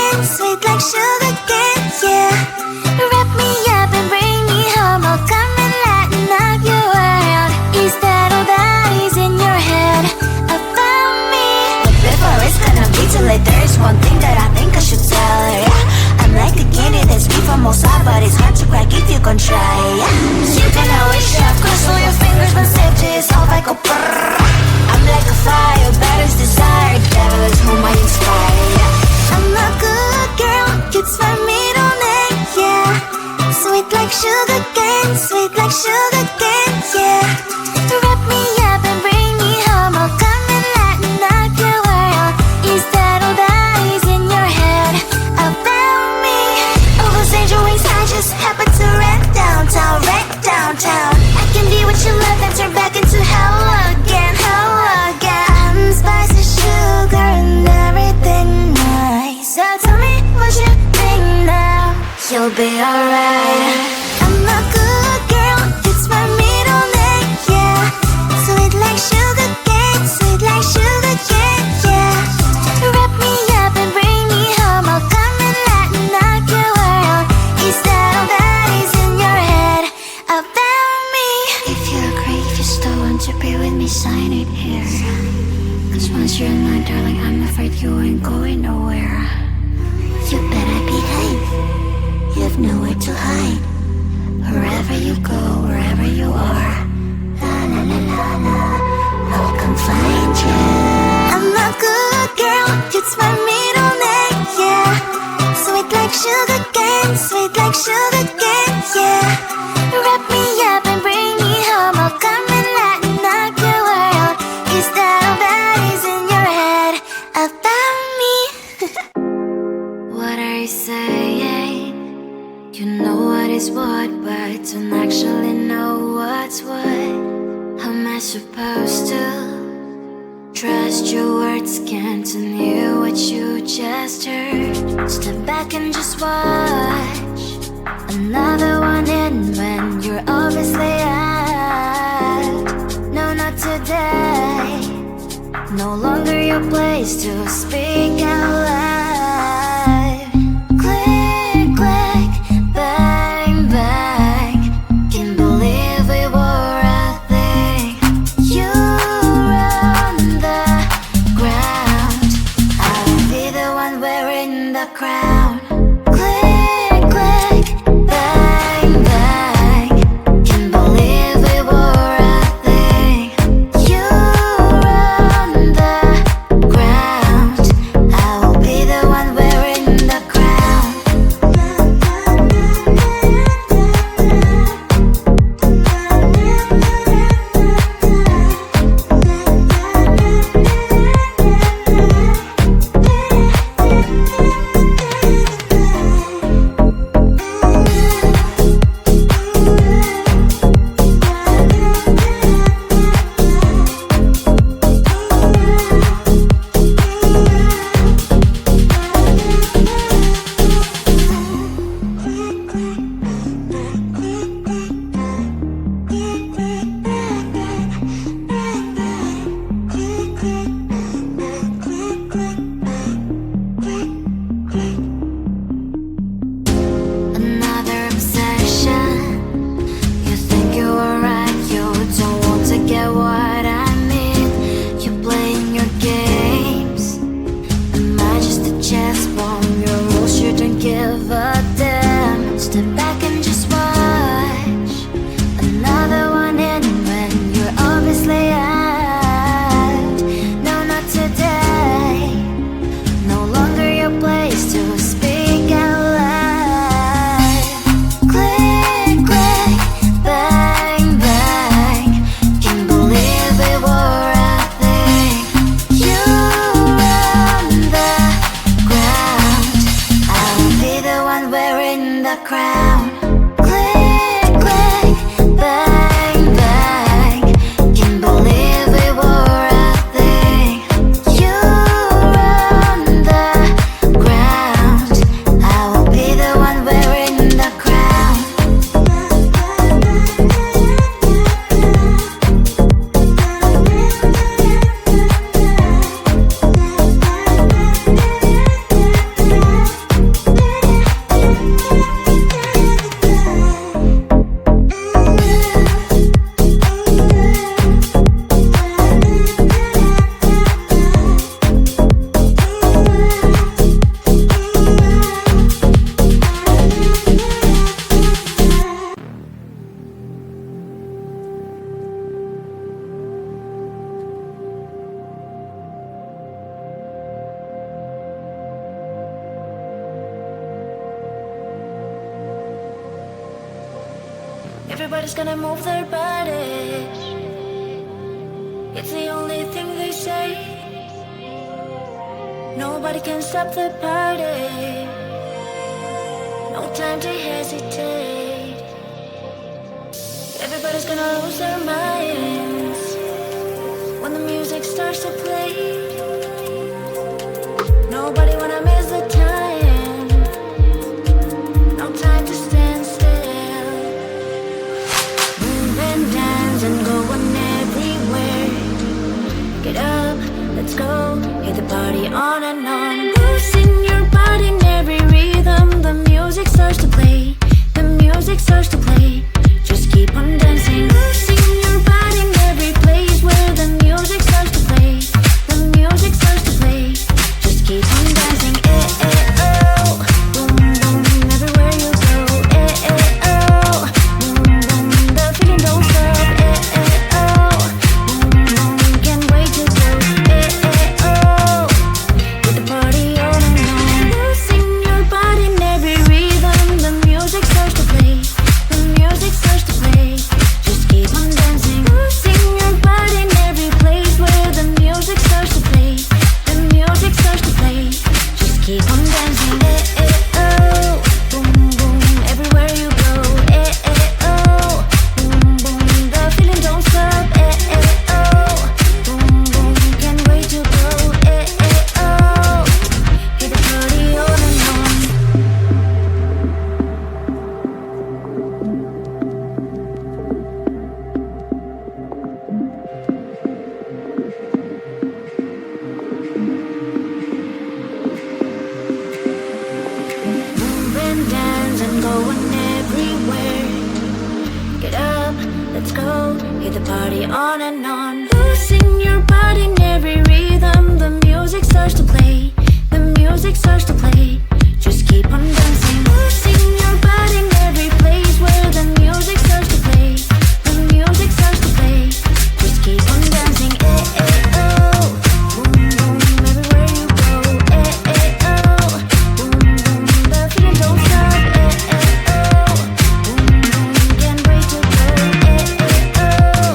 cane, sweet like sugar cane, yeah. Wrap me up and bring me home, I'll come and lighten up your world. Is that all that is in your head about me? But before it's gonna be too late, there is one thing that I think I should tell her, yeah. I'm like the candy that's sweet from outside, but it's hard to crack if you can try, yeah. You can always shove, cross all your fingers, but safety is off, I go brrrr. I'm like a fire, balance desire, devil is whom I inspire, yeah. I'm a good girl, it's my middle name, yeah. Sweet like sugar cane, sweet like sugar cane, yeah. Wrap me up and bring me home, I'll come and lighten up your world. Is that all that is in your head about me? All those angel wings I just happen to rent downtown, rent downtown. I can be what you love and turn back into hell again, hell again. I'm spicy sugar and everything nice. So tell me what you think now. You'll be alright. I'm a good girl, it's my middle name, yeah. Sweet like sugar cane, sweet like sugar cane, yeah. Wrap me up and bring me home, I'll come and lighten up your world. Is that all that is in your head about me? If you agree, if you still want to be with me, sign it here. Cause once you're mine, darling, I'm afraid you ain't going nowhere. You better behave, you have nowhere to hide. Wherever you go, wherever you are, la la la la la, I'll come find you. I'm a good girl, it's my middle name, yeah. Sweet like sugar cane, sweet like sugar cane, yeah. Wrap me up and bring me home, I'll come and lighten up your world. Is that all that is in your head about me? What are you saying? You know what is what, but don't actually know what's what. How am I supposed to trust your words? Can't hear what you just heard. Step back and just watch another one in when you're obviously out. No, not today. No longer your place to speak out loud. Click, click, bang, bang. Can't believe we were a thing. You on the ground, I'll be the one wearing the crown. Click, click, bang, bang. Can't believe we were a thing. You on the ground, I'll be the one wearing the crown. Another obsession. You think you are right, you don't want to get what I mean. You're playing your games. Am I just a chess pawn? Your rules, you don't give a damn. Step back and just watch another one in when you're obviously out. No, not today. No longer your place to speak out loud. Click, click, bang, bang. Can't believe we were a thing. You on the ground, I'll be the one wearing the crown. Click, click, bang, bang. Can't believe we were a thing. You on the ground, I will be the one wearing the crown. Everybody's gonna move their bodies. It's the only thing they say. Nobody can stop the party. No time to hesitate. Everybody's gonna lose their minds when the music starts to play. Nobody wanna miss the time. No time to stand still. Move and dance and going everywhere. Get up, let's go. Hit the party on and on. Losing your body in every rhythm. The music starts to play. The music starts to play. Just keep on dancing. Losing your body in every place where the music starts to play. The music starts to play. Just keep on dancing. Eh, eh, oh. Boom, boom, everywhere you go. Eh, eh, oh. Boom, boom, the feeling don't stop. Eh, eh, oh. Boom, boom, can't wait to go. Eh, eh, oh. With the party on and on. Losing your body in every rhythm. The music starts to play. The music starts to play. Just keep on dancing. Losing your body in every place where the music starts to play. The music starts to play. Just keep on dancing. Eh, eh, oh. Boom, boom, everywhere you go. Eh, eh, oh. Boom, boom, the feeling don't stop. Eh, eh, oh. Boom, boom, can't wait to go. Eh, eh, oh. Hit the party on and on. Move and dance and going everywhere. Get up, let's go. Hit the party on and on. Losing your body in every rhythm. The music starts to play. The music starts to play. Just keep on dancing. Losing your body in every place where the music starts to play. The music starts to play. Just keep on dancing. Eh, eh, oh. Boom, boom, everywhere you go. Eh, eh, oh. Boom, boom, the feeling don't stop. Eh, eh, oh. Boom, boom, can't wait to go. Eh, eh, oh.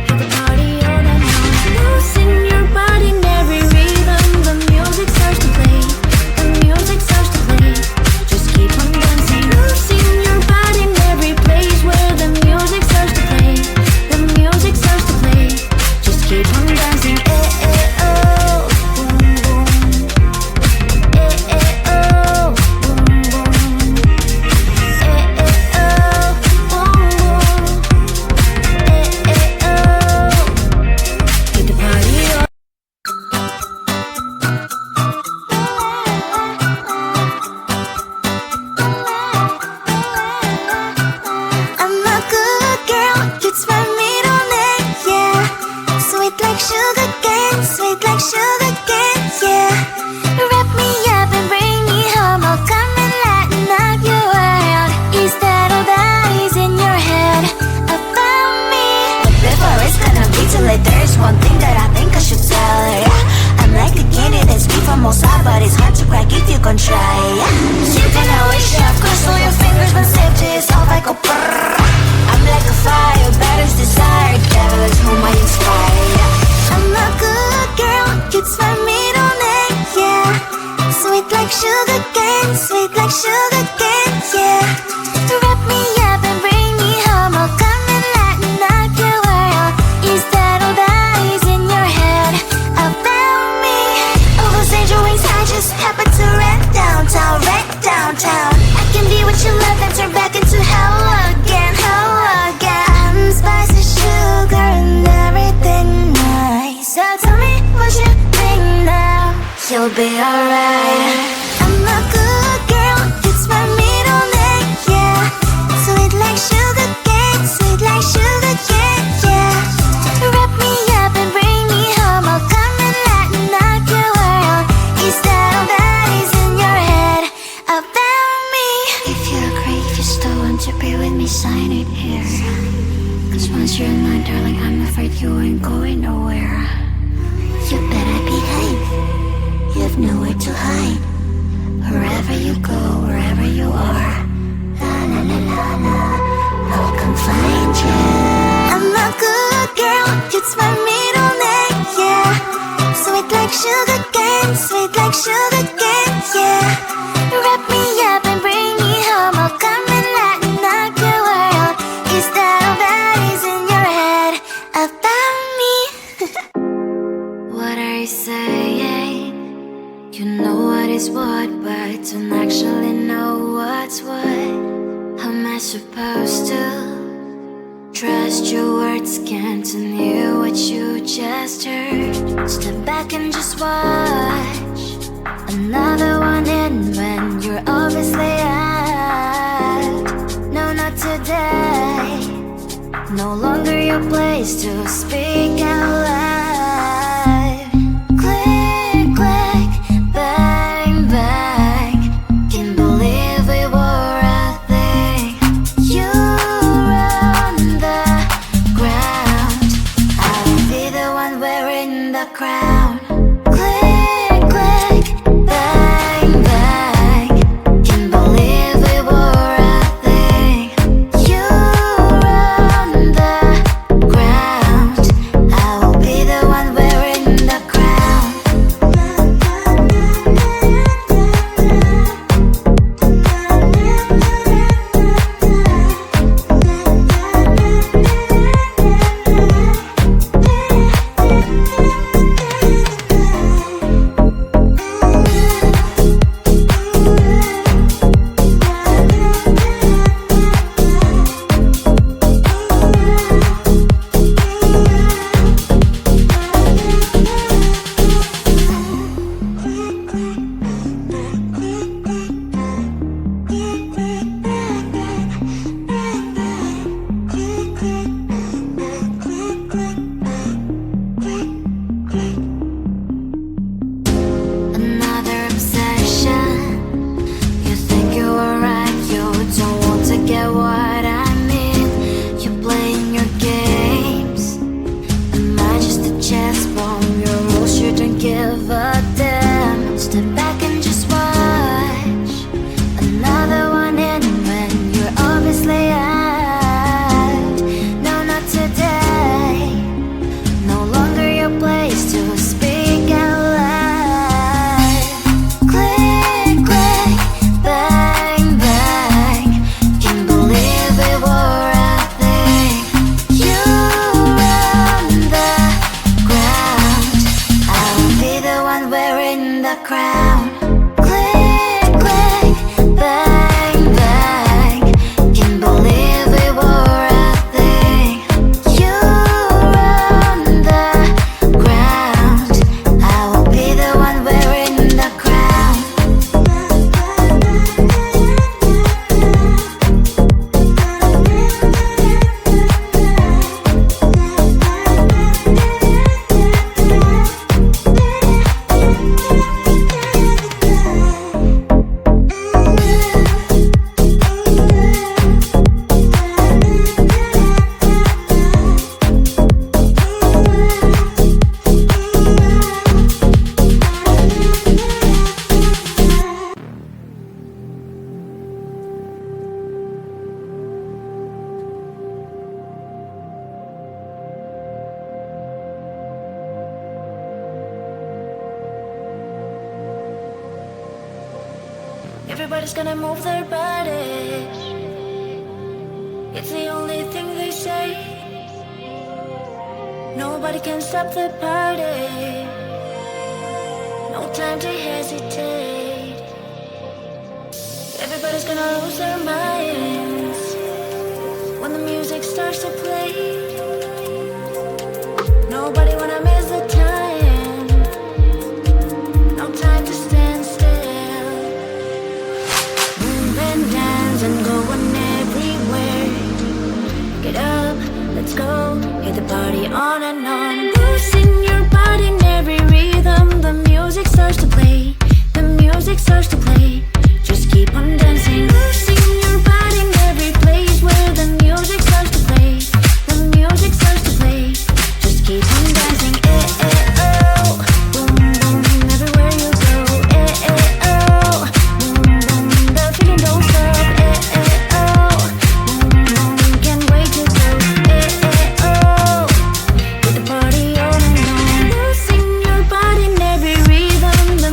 Hit the party on and on. Losing your body in every rhythm. The music starts to play. The music starts to play. Just keep on dancing. Losing your body in every place where the music starts to play. The music starts to play. Just keep on dancing. Eh, eh, oh. Boom, boom. Eh, eh, oh. Boom, boom. Eh, eh, oh. Boom, boom. Eh, eh, oh. Hit the party on. I'm a good girl, it's my middle name, yeah. Sweet like sugar cane, sweet like sugar cane, yeah. Wrap me up and bring me home, I'll come and lighten up your world. Is that all that is in your head about me? But before it's gonna be too late, there is one thing that I think I should tell her, yeah. I'm like a candy that's sweet from outside, but it's hard to crack if you can try, yeah. You can always shove, cross all your fingers when safety is off, I go brrrr. I'm like a fire, battles desire, devil is whom I inspire, yeah. I'm a good girl, it's my middle name, yeah. Sweet like sugar cane, sweet like sugar cane, yeah. Wrap me up and bring me home, I'll come and lighten up your world. Is that all that is in your head about me? All those angel wings I just happen to rent downtown, rent downtown. I can be what you love and turn back into hell again, hell again. I'm spicy sugar and everything nice. So tell me what you think now. You'll be alright. I'm a good girl, it's my middle name, yeah. Sweet like sugar cane, sweet like sugar cane, yeah. Wrap me up and bring me home, I'll come and lighten up your world. Is that all that is in your head about me? If you agree, if you still want to be with me, sign it here. Cause once you're mine, darling, I'm afraid you ain't going nowhere. You better behave, you have nowhere to hide. Wherever you go, wherever you are, la la la la la, I'll come find cane, sweet like sugar cane, yeah. Wrap me up and bring me home, I'll come and let me knock your world. Is that all that is in your head about me? What are you saying? You know what is what, but don't actually know what's what. How am I supposed to trust your words? Can't hear what you just heard. Step back and just watch another one in when you're obviously out. No, not today. No longer your place to speak out loud. Click, click, bang, bang. Can't believe we were a thing. You're on the ground. I'll be the one wearing the crown. Click, click, bang, bang. Can't believe we were a thing. You're on the ground. I will be the one wearing the crown. Another obsession. You think you are right, you don't want to get what I mean. You're playing your games. Am I just a chess pawn? Your rules shouldn't give a damn. Step back and just watch another one in when you're obviously out. No, not today. No longer your place to speak out loud. Click, click, bang, bang. Can't believe we were a thing. You're on the ground. I'll be the one wearing the crown. Click, click, bang, bang. Can't believe we were a thing. You're on the ground. I will be the one wearing the crown. Everybody's gonna move their bodies. It's the only thing they say. Nobody can stop the party. No time to hesitate. Everybody's gonna lose their minds when the music starts to play. Nobody wanna miss the time. No time to stand still. Move and dance and going everywhere. Get up, let's go. Hit the party on and on. Losing your body in every rhythm. The music starts to play. The music starts to play. Just keep on dancing. Losing your body in every place where the music starts to play. The music starts to play. Just keep on dancing. Eh, eh, oh. Boom, boom, everywhere you go. Eh, eh, oh. Boom, boom, the feeling don't stop. Eh, eh, oh. Boom, boom, can't wait to go. Eh, eh, oh. With the party on and on. Losing your body in every rhythm.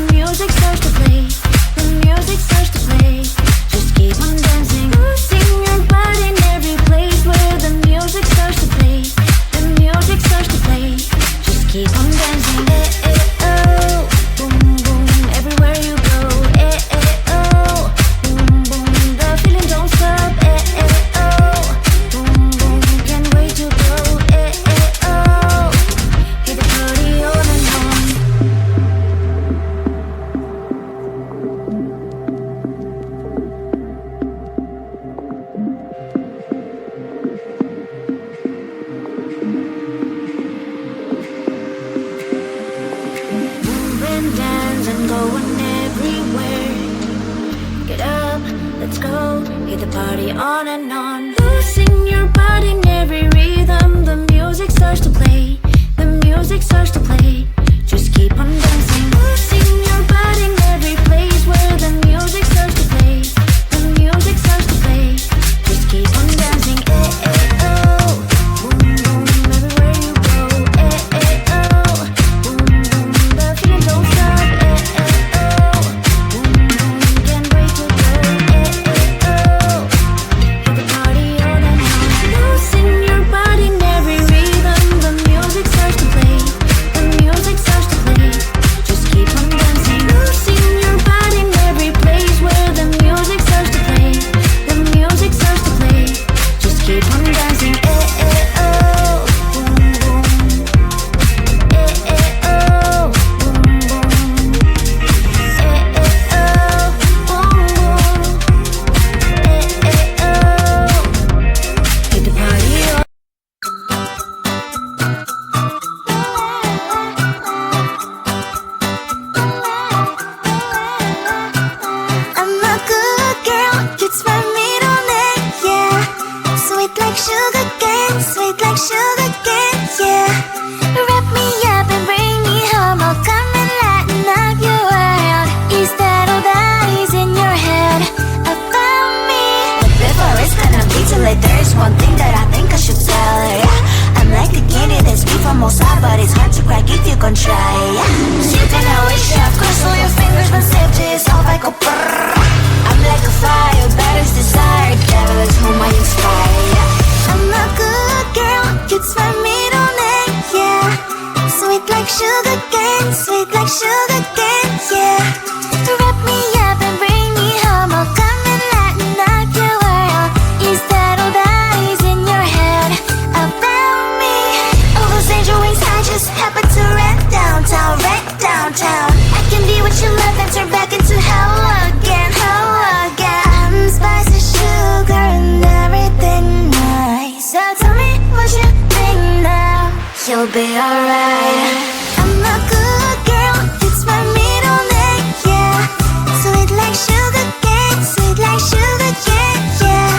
let's go. Hit the party on and on. Losing your body in every rhythm. The music starts to play. The music starts to play. Just keep on dancing. Losing your body in every place where the music starts to play. The music starts to play. Just keep on dancing. Eh, eh, oh. Boom, boom, everywhere you go. Eh, eh, oh. Boom, boom, the feeling don't stop. Eh, eh, oh. Boom, boom, can't wait to go. Eh, eh, oh. Hit the party all night long. Losing your body in every rhythm. The music starts to play. The music starts to play. Just keep on dancing. Losing your body in every place where the music starts to play. The music starts to play. Just keep on dancing. Eh, eh, oh. Boom, boom. Eh, eh, oh. Boom, boom. Eh, eh, oh. Boom, boom. Eh, eh, oh. Hit the party on. I'm a good girl, it's my middle name, yeah. Sweet like sugar cane, sweet like sugar cane, yeah. Wrap me up and bring me home, I'll come and lighten up your world. Is that all that is in your head about me? But before it's gonna be too late, there is one thing that I think I should tell her, yeah. I'm like a candy that's sweet from most high, but it's hard to crack if you can try, yeah. You can always shove, cross all your fingers when safety is off, I go brrrr. I'm like a fire, baddest desire, devil is whom I inspire, yeah. I'm a good girl, it's my middle name, yeah. Sweet like sugar cane, sweet like sugar cane, yeah. Wrap me up and bring me home, I'll come and lighten up your world. Is that all that is in your head about me? All those angel wings I just happen to rent downtown, rent downtown. I can be what you love and turn back into hell again, hell again. I'm spicy sugar and everything nice. So tell me what you think now. You'll be alright. I'm a good girl, it's my middle name, yeah. Sweet like sugar cane, sweet like sugar cane, yeah.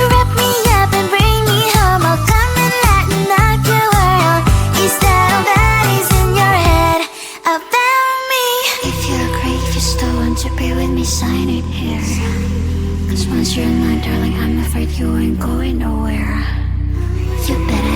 Wrap me up and bring me home, I'll come and lighten up your world. Is that all that is in your head about me? If you agree, if you still want to be with me, sign it here. Cause once you're mine, darling, I'm afraid you ain't going nowhere. You better